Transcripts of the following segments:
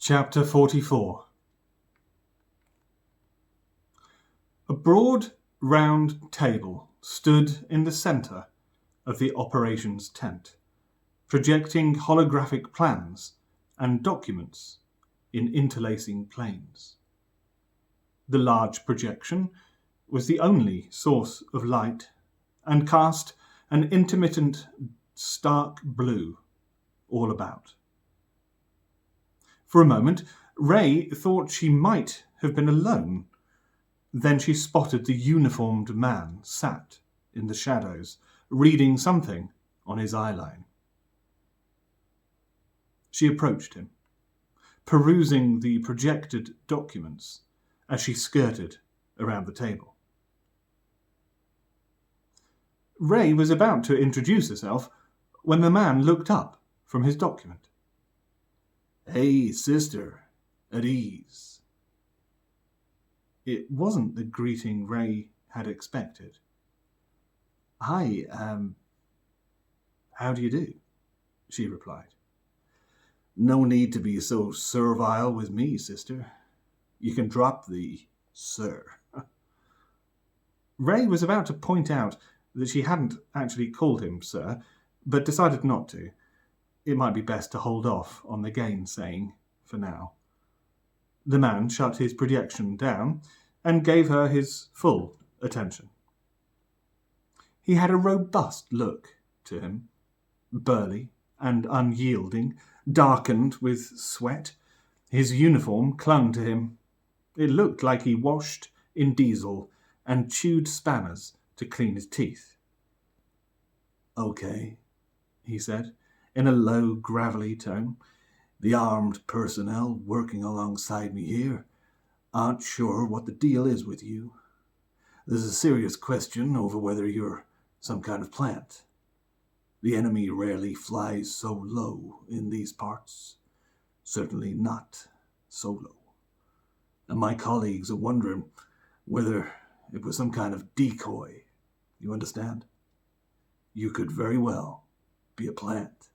Chapter 44. A broad, round table stood in the centre of the operations tent, projecting holographic plans and documents in interlacing planes. The large projection was the only source of light and cast an intermittent stark blue all about. For a moment, Ray thought she might have been alone. Then she spotted the uniformed man sat in the shadows, reading something on his eyeline. She approached him, perusing the projected documents as she skirted around the table. Ray was about to introduce herself when the man looked up from his document. "Hey, sister, at ease." It wasn't the greeting Ray had expected. "Hi, how do you do?" she replied. "No need to be so servile with me, sister. You can drop the sir." Ray was about to point out that she hadn't actually called him sir, but decided not to. It might be best to hold off on the gainsaying for now. The man shut his projection down and gave her his full attention. He had a robust look to him, burly and unyielding, darkened with sweat. His uniform clung to him. It looked like he washed in diesel and chewed spanners to clean his teeth. "Okay," he said, in a low, gravelly tone. "The armed personnel working alongside me here aren't sure what the deal is with you. There's a serious question over whether you're some kind of plant. The enemy rarely flies so low in these parts. Certainly not solo. And my colleagues are wondering whether it was some kind of decoy. You understand? You could very well be a plant.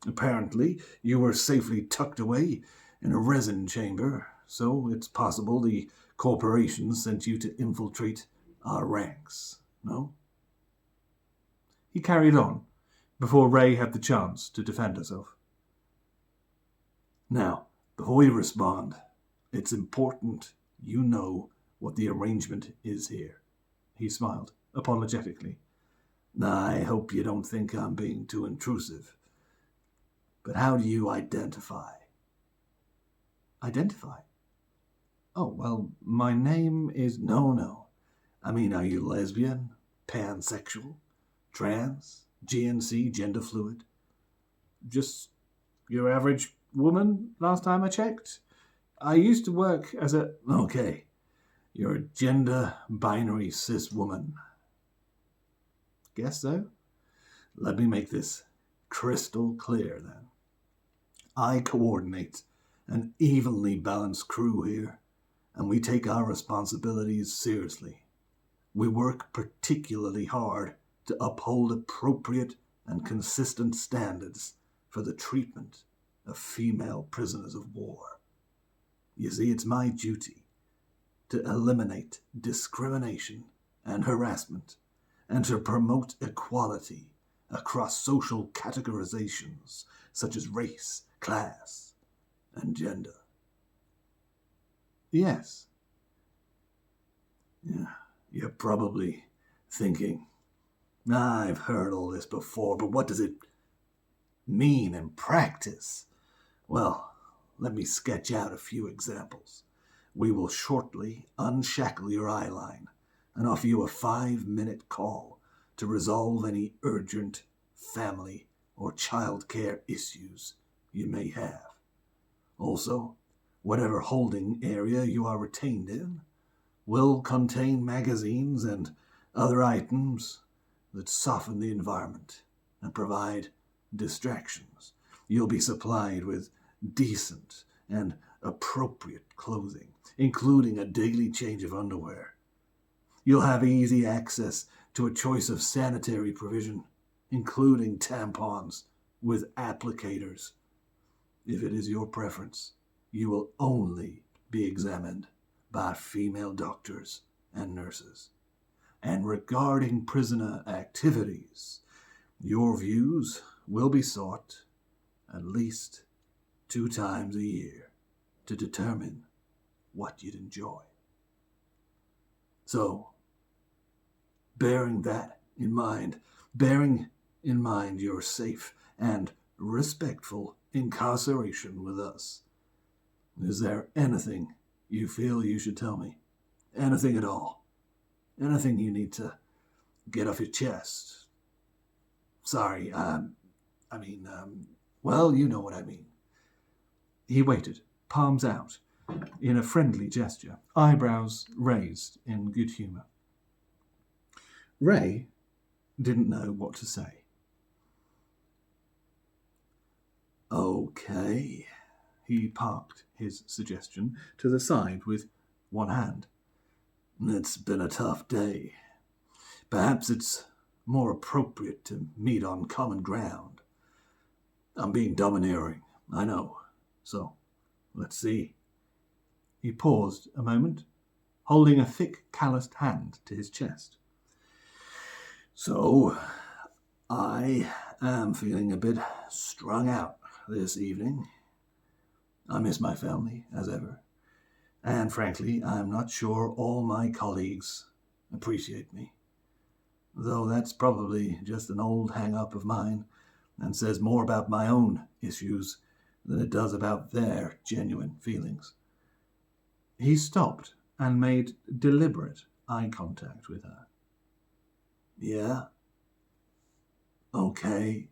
Apparently, you were safely tucked away in a resin chamber, so it's possible the corporation sent you to infiltrate our ranks, no?" He carried on before Ray had the chance to defend herself. "Now, before you respond, it's important you know what the arrangement is here." He smiled apologetically. "I hope you don't think I'm being too intrusive. But how do you identify?" "Identify? Oh, well, my name is..." No. I mean, are you lesbian, pansexual, trans, GNC, gender fluid? "Just your average woman, last time I checked. I used to work as a..." "Okay, you're a gender binary cis woman." "Guess so." "Let me make this crystal clear, then. I coordinate an evenly balanced crew here, and we take our responsibilities seriously. We work particularly hard to uphold appropriate and consistent standards for the treatment of female prisoners of war. You see, it's my duty to eliminate discrimination and harassment and to promote equality across social categorizations such as race, class, and gender." "Yes." "Yeah, you're probably thinking, I've heard all this before, but what does it mean in practice?" Well, let me sketch out a few examples. We will shortly unshackle your eyeline and offer you a 5-minute call to resolve any urgent family or child care issues you may have. Also, whatever holding area you are retained in will contain magazines and other items that soften the environment and provide distractions. You'll be supplied with decent and appropriate clothing, including a daily change of underwear. You'll have easy access to a choice of sanitary provision, including tampons with applicators. If it is your preference, you will only be examined by female doctors and nurses. And regarding prisoner activities, your views will be sought at least 2 times a year to determine what you'd enjoy. So, bearing in mind your safe and respectful incarceration with us, is there anything you feel you should tell me? Anything at all? Anything you need to get off your chest? Sorry, well, you know what I mean. He waited, palms out, in a friendly gesture, eyebrows raised in good humour. Ray didn't know what to say. Okay. He parked his suggestion to the side with one hand. It's been a tough day. Perhaps it's more appropriate to meet on common ground. I'm being domineering, I know. So, let's see. He paused a moment, holding a thick, calloused hand to his chest. So, I am feeling a bit strung out this evening. I miss my family, as ever. And frankly, I'm not sure all my colleagues appreciate me. Though that's probably just an old hang-up of mine and says more about my own issues than it does about their genuine feelings. He stopped and made deliberate eye contact with her. Yeah? Okay.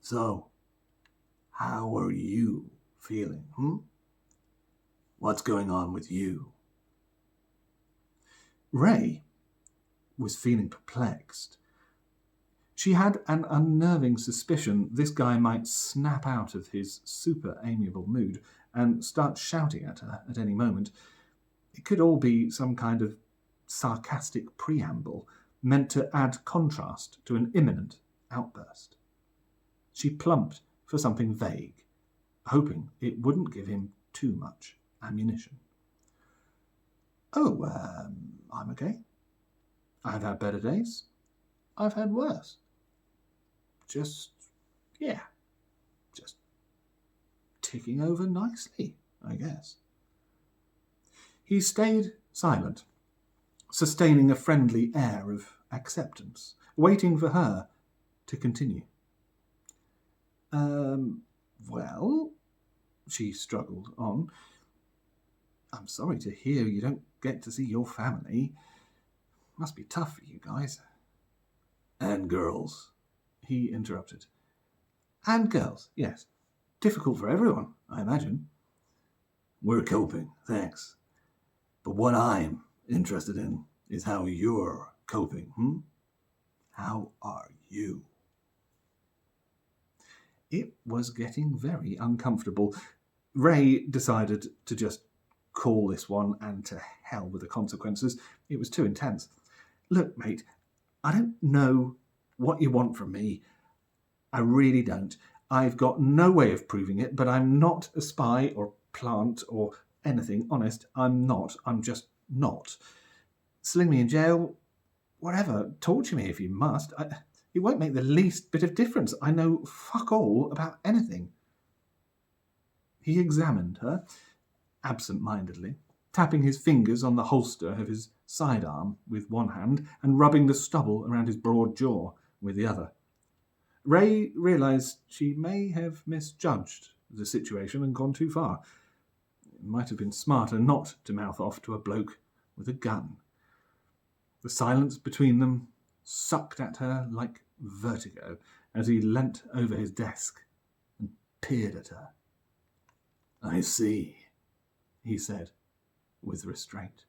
So, how are you feeling, What's going on with you? Ray was feeling perplexed. She had an unnerving suspicion this guy might snap out of his super amiable mood and start shouting at her at any moment. It could all be some kind of sarcastic preamble meant to add contrast to an imminent outburst. She plumped for something vague, hoping it wouldn't give him too much ammunition. Oh, I'm okay. I've had better days. I've had worse. Just ticking over nicely, I guess. He stayed silent, sustaining a friendly air of acceptance, waiting for her to continue. Well, she struggled on. I'm sorry to hear you don't get to see your family. Must be tough for you guys. And girls, he interrupted. And girls, yes. Difficult for everyone, I imagine. We're coping, thanks. But what I'm interested in is how you're coping, How are you? It was getting very uncomfortable. Ray decided to just call this one and to hell with the consequences. It was too intense. Look, mate, I don't know what you want from me. I really don't. I've got no way of proving it, but I'm not a spy or plant or anything. Honest, I'm not. I'm just not. Sling me in jail, whatever. Torture me if you must. It won't make the least bit of difference. I know fuck all about anything. He examined her absent-mindedly, tapping his fingers on the holster of his sidearm with one hand and rubbing the stubble around his broad jaw with the other. Ray realised she may have misjudged the situation and gone too far. It might have been smarter not to mouth off to a bloke with a gun. The silence between them sucked at her like vertigo as he leant over his desk and peered at her. I see, he said with restraint.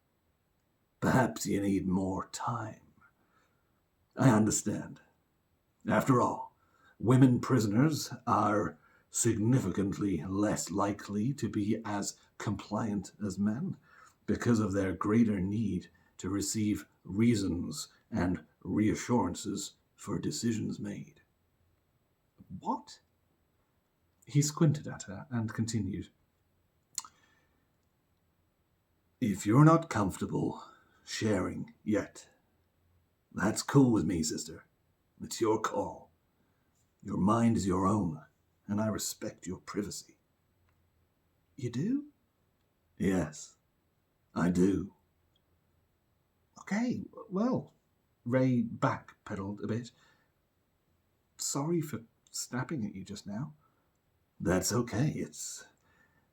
Perhaps you need more time. I understand. After all, women prisoners are significantly less likely to be as compliant as men because of their greater need to receive reasons and reassurances for decisions made. What? He squinted at her and continued. If you're not comfortable sharing yet, that's cool with me, sister. It's your call. Your mind is your own, and I respect your privacy. You do? Yes, I do. Okay, well, Ray backpedaled a bit. Sorry for snapping at you just now. That's okay. It's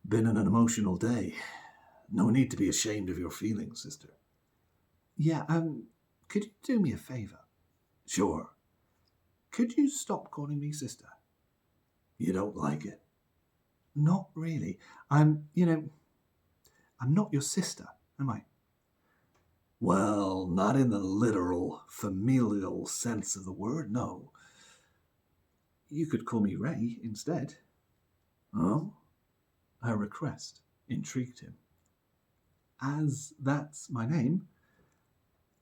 been an emotional day. No need to be ashamed of your feelings, sister. Yeah, could you do me a favour? Sure. Could you stop calling me sister? You don't like it? Not really. I'm not your sister, am I? Well, not in the literal, familial sense of the word, no. You could call me Ray instead. Oh? Her request intrigued him. As that's my name.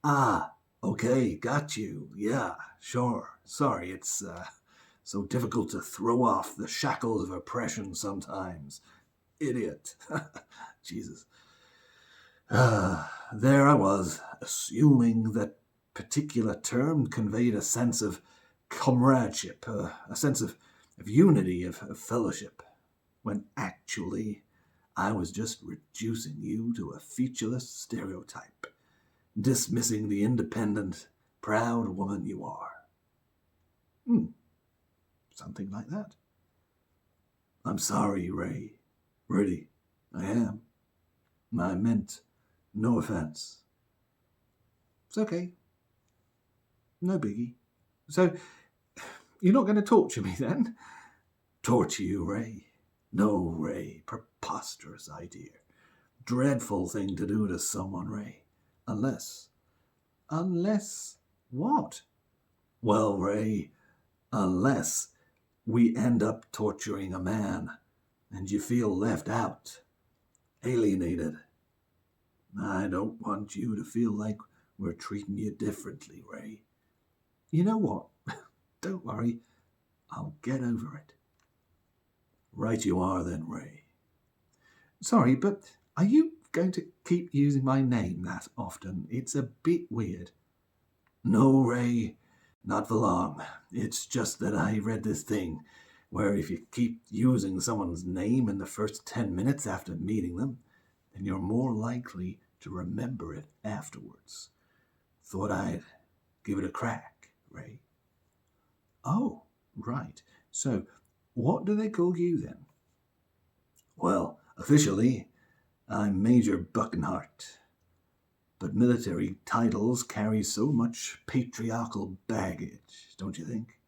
Ah, okay, got you. Yeah, sure. Sorry, it's so difficult to throw off the shackles of oppression sometimes. Idiot. Jesus. There I was, assuming that particular term conveyed a sense of comradeship, a sense of unity, of fellowship, when actually I was just reducing you to a featureless stereotype, dismissing the independent, proud woman you are. Something like that. I'm sorry, Ray. Really, I am. I meant no offense. It's okay. No biggie. So, you're not going to torture me then? Torture you, Ray? No, Ray. Preposterous idea. Dreadful thing to do to someone, Ray. Unless what? Well, Ray, unless we end up torturing a man and you feel left out, alienated. I don't want you to feel like we're treating you differently, Ray. You know what? Don't worry. I'll get over it. Right you are then, Ray. Sorry, but are you going to keep using my name that often? It's a bit weird. No, Ray, not for long. It's just that I read this thing where if you keep using someone's name in the first 10 minutes after meeting them, then you're more likely to remember it afterwards. Thought I'd give it a crack, Ray. Oh, right. So, what do they call you then? Well, officially, I'm Major Buckenhart. But military titles carry so much patriarchal baggage, don't you think?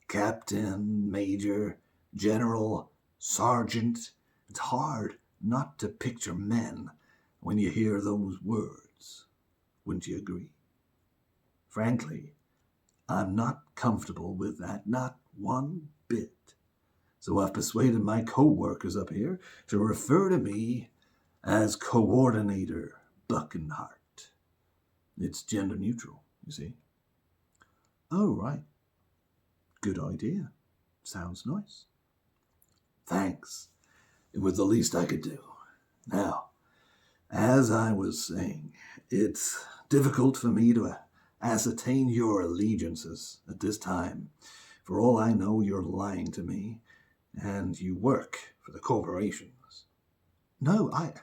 Captain, major, general, sergeant. It's hard not to picture men when you hear those words. Wouldn't you agree? Frankly, I'm not comfortable with that, not one bit. So I've persuaded my co-workers up here to refer to me as Coordinator Buckenhart. It's gender neutral, you see. Oh, right. Good idea. Sounds nice. Thanks. It was the least I could do. Now, as I was saying, it's difficult for me to ascertain your allegiances at this time. For all I know, you're lying to me, and you work for the corporations. No, I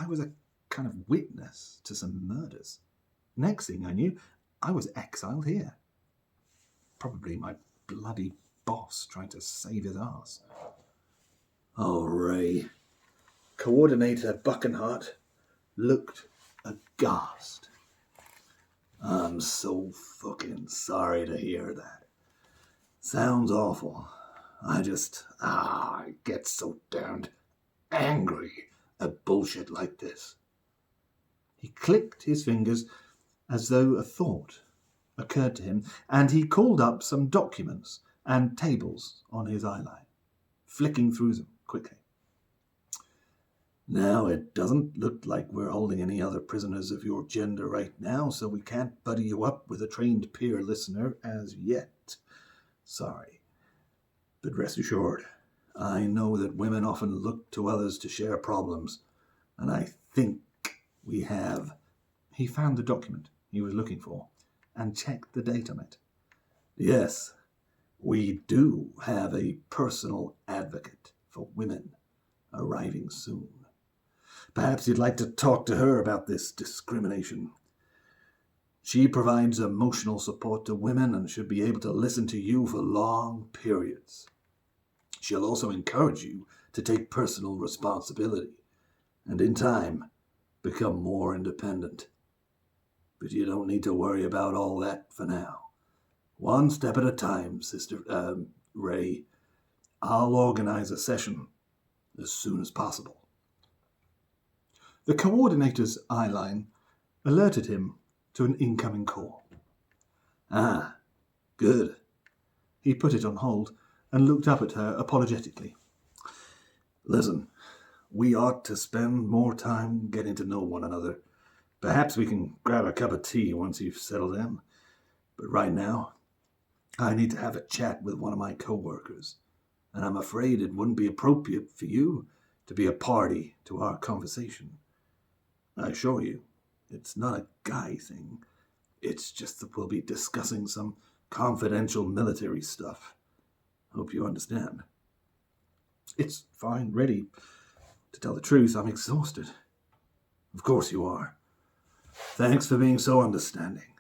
was a kind of witness to some murders. Next thing I knew, I was exiled here. Probably my bloody boss trying to save his arse. Oh, Ray. Coordinator Buckenhart looked aghast. I'm so fucking sorry to hear that. Sounds awful. I get so damned angry at bullshit like this. He clicked his fingers as though a thought occurred to him, and he called up some documents and tables on his eyeline, flicking through them quickly. Now, it doesn't look like we're holding any other prisoners of your gender right now, so we can't buddy you up with a trained peer listener as yet. Sorry. But rest assured, I know that women often look to others to share problems, and I think we have. He found the document he was looking for and checked the date on it. Yes, we do have a personal advocate for women arriving soon. Perhaps you'd like to talk to her about this discrimination. She provides emotional support to women and should be able to listen to you for long periods. She'll also encourage you to take personal responsibility and, in time, become more independent. But you don't need to worry about all that for now. One step at a time, Sister Ray. I'll organize a session as soon as possible. The coordinator's eye line alerted him to an incoming call. Ah, good. He put it on hold and looked up at her apologetically. Listen, we ought to spend more time getting to know one another. Perhaps we can grab a cup of tea once you've settled in. But right now, I need to have a chat with one of my co-workers, and I'm afraid it wouldn't be appropriate for you to be a party to our conversation. I assure you, it's not a guy thing. It's just that we'll be discussing some confidential military stuff. Hope you understand. It's fine, really. To tell the truth, I'm exhausted. Of course you are. Thanks for being so understanding.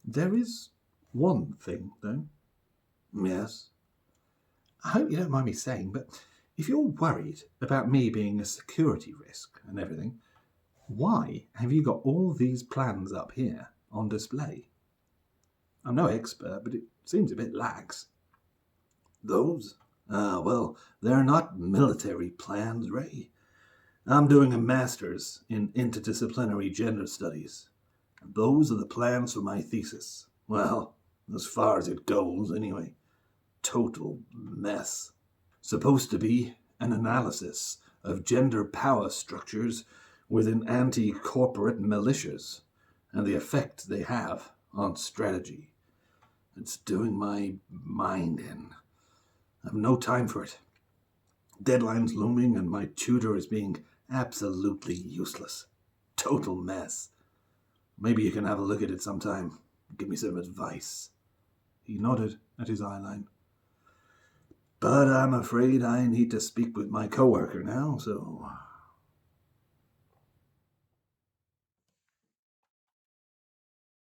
There is one thing, though. Yes? I hope you don't mind me saying, but if you're worried about me being a security risk and everything, why have you got all these plans up here on display? I'm no expert, but it seems a bit lax. Those? Well, they're not military plans, Ray. I'm doing a master's in interdisciplinary gender studies. And those are the plans for my thesis. Well, as far as it goes, anyway. Total mess. Supposed to be an analysis of gender power structures within anti-corporate militias and the effect they have on strategy. It's doing my mind in. I have no time for it. Deadline's looming and my tutor is being absolutely useless. Total mess. Maybe you can have a look at it sometime. Give me some advice. He nodded at his eyeline. But I'm afraid I need to speak with my coworker now, so